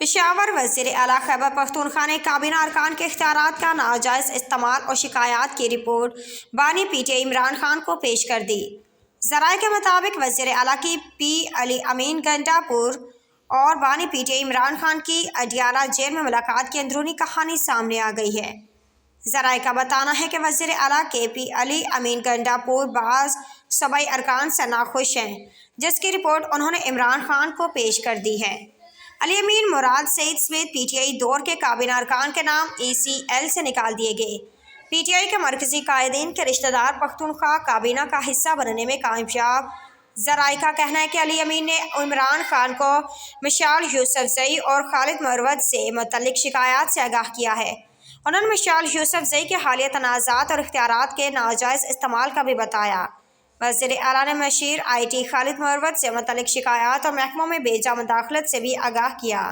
پشاور وزیر اعلیٰ خیبر پختونخوا نے کابینہ ارکان کے اختیارات کا ناجائز استعمال اور شکایات کی رپورٹ بانی P T I Imran Khan کو پیش کر دی۔ ذرائع کے مطابق وزیر اعلیٰ کی پی علی امین گنڈا پور اور بانی P T I Imran Khan کی اڈیالہ جیل میں ملاقات کی اندرونی کہانی سامنے آ گئی ہے۔ ذرائع کا بتانا ہے کہ وزیر اعلیٰ کے پی علی امین گنڈا پور بعض صوبائی ارکان سے ناخوش ہیں، جس کی رپورٹ انہوں نے عمران خان کو پیش کر دی ہے۔ علی امین مراد سعید سمیت پی ٹی آئی دور کے کابینہ ارکان کے نام ای سی ایل سے نکال دیے گئے۔ پی ٹی آئی کے مرکزی قائدین کے رشتہ دار پختونخوا کابینہ کا حصہ بننے میں کامیاب۔ ذرائع کا کہنا ہے کہ علی امین نے عمران خان کو مشال یوسفزئی اور خالد مروت سے متعلق شکایات سے آگاہ کیا ہے۔ انہوں نے مشال یوسفزئی کے حالیہ تنازعات اور اختیارات کے ناجائز استعمال کا بھی بتایا۔ وزیر اعلیٰ نے مشیر آئی ٹی خالد مروت سے متعلق شکایات اور محکموں میں بے جا مداخلت سے بھی آگاہ کیا۔